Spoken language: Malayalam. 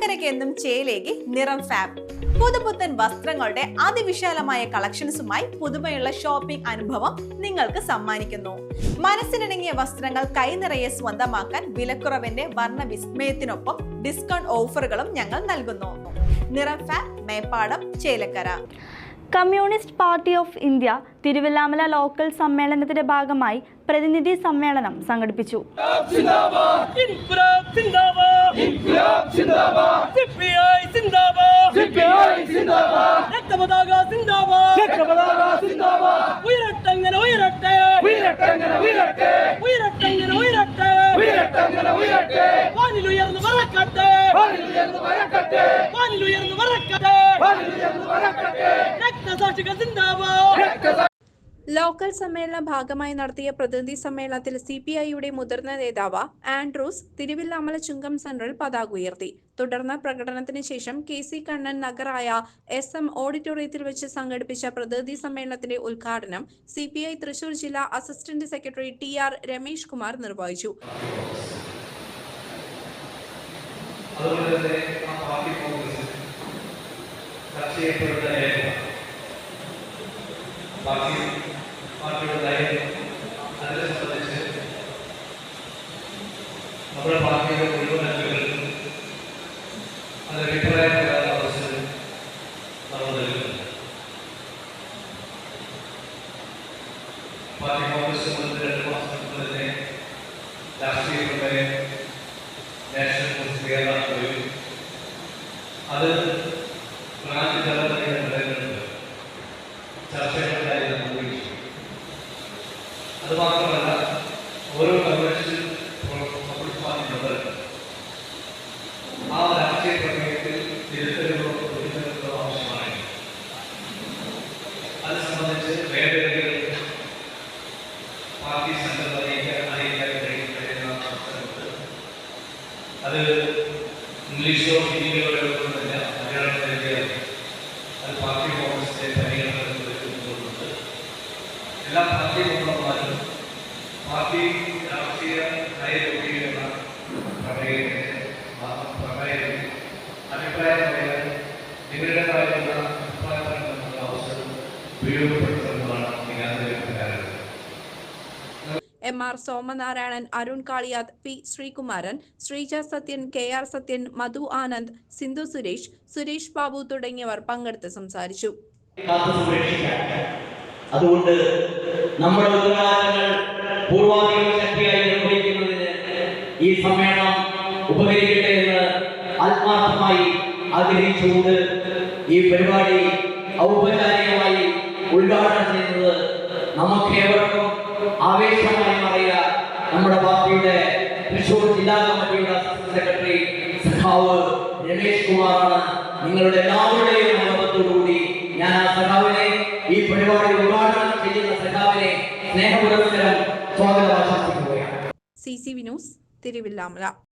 ചേലക്കരയ്ക്ക് എന്നും ചേലേക്ക് നിറം ഫാബ്. പുതുപുത്തൻ വസ്ത്രങ്ങളുടെ അതിവിശാലമായ കളക്ഷൻസുമായി പുതുമയുള്ള ഷോപ്പിംഗ് അനുഭവം നിങ്ങൾക്ക് സമ്മാനിക്കുന്നു. മനസ്സിനിണങ്ങിയ വസ്ത്രങ്ങൾ കൈനിറയെ സ്വന്തമാക്കാൻ വിലക്കുറവിന്റെ വർണ്ണവിസ്മയത്തിനൊപ്പം ഡിസ്കൗണ്ട് ഓഫറുകളും ഞങ്ങൾ നൽകുന്നു. Niram fab, Meppadam, Chelakkara. Communist party of India Thiruvallamala local സമ്മേളനത്തിന്റെ ഭാഗമായി പ്രതിനിധി സമ്മേളനം സംഘടിപ്പിച്ചു. ലോക്കൽ സമ്മേളന ഭാഗമായി നടത്തിയ പ്രതിനിധി സമ്മേളനത്തിൽ CPIയുടെ മുതിർന്ന നേതാവ് ആൻഡ്രൂസ് തിരുവില്ലാമല ചുങ്കം സെന്ററിൽ പതാക ഉയർത്തി. തുടർന്ന് പ്രകടനത്തിന് ശേഷം KC കണ്ണൻ നഗറായ SM ഓഡിറ്റോറിയത്തിൽ വെച്ച് സംഘടിപ്പിച്ച പ്രതിനിധി സമ്മേളനത്തിന്റെ ഉദ്ഘാടനം CPI തൃശൂർ ജില്ലാ assistant secretary TR Ramesh Kumar നിർവഹിച്ചു. അതിനെ സംബന്ധിച്ച് നമ്മുടെ പാർട്ടിയുടെ മുഴുവൻ അംഗങ്ങൾക്കും അത് അഭിപ്രായം പറയാനുള്ള അവസരം നമ്മൾ നൽകുന്നു. പാർട്ടി കോൺഗ്രസ് മുതൽ 2 മാസം മുമ്പ് തന്നെ രാഷ്ട്രീയമായ നാഷണൽ കോൺഗ്രസ് കേരള പോയി അത് ബ്രാഞ്ച് തലമുറയുടെ ഘടകങ്ങളുണ്ട് ചർച്ചകളുണ്ടായി നിർവഹിച്ചു. അതുമാത്രമല്ല ഓരോ കമ്മ്യൂണിസ്റ്റ് പാർട്ടിയുള്ളത് ആ രാഷ്ട്രീയ പ്രമേയത്തിൽ തിരുത്തലുകളോ പ്രതിഫലങ്ങളോ ആവശ്യമാണ്. അത് സംബന്ധിച്ച് വേദനകൾ പാർട്ടി സംഘം അറിയിക്കാൻ കഴിയുന്ന അവസരമുണ്ട്. അത് ഇംഗ്ലീഷോ ഹിന്ദിയോ എഴുതുന്നില്ല, മലയാളത്തിൽ എഴുതിയാൽ അത് പാർട്ടി കോൺഗ്രസിന്റെ പരിഗണനകൾ എടുക്കുന്നുണ്ട്. എല്ലാ പാർട്ടി മെമ്പർമാരും പാർട്ടി രാഷ്ട്രീയ നയരൂപീകരണ പ്രമേയത്തിന് അഭിപ്രായം പറയാൻ നിങ്ങളുടേതായുള്ള അഭിപ്രായങ്ങളുടെ അവസരം ഉപയോഗപ്പെടുത്തുന്നതാണ് ഞാൻ പറയാറുള്ളത്. MR Somanarayanan, Arun കാളിയാത്, P Sreekumaran, Sreeja Sathyan, KR Sathyan, മധു ആനന്ദ്, സിന്ധു സുരേഷ്, സുരേഷ് ബാബു തുടങ്ങിയവർ പങ്കെടുത്ത് സംസാരിച്ചു. അതുകൊണ്ട് നമ്മുടെ ഉത്തരവാദിത്തങ്ങൾ പൂർവാധികം ശക്തിയായി നിർവഹിക്കുന്നതിന് ഈ സമ്മേളനം ഉപകരിക്കട്ടെ എന്ന് ആത്മാർത്ഥമായി ആഗ്രഹിച്ചുകൊണ്ട് ഈ പരിപാടി ഔപചാരികമായി ഉദ്ഘാടനം ചെയ്യുന്നത് നമുക്കേവർക്കും ആവേശമായി മാറിയ നമ്മുടെ പാർട്ടിയുടെ തൃശൂർ ജില്ലാ കമ്മിറ്റിയുടെ അസിസ്റ്റന്റ് സെക്രട്ടറി സഖാവ് രമേഷ് കുമാറാണ്. നിങ്ങളുടെ എല്ലാവരുടെയും അനുഭവത്തോടുകൂടി ഞാൻ ആ സഖാവിനെ, ഈ പരിപാടി ഉദ്ഘാടനം ചെയ്യുന്ന സഖാവിനെ സ്നേഹപുരസ്സരം സ്വാഗതം ആശംസിക്കുകയാണ്. CCV news, Thiruvilwamala.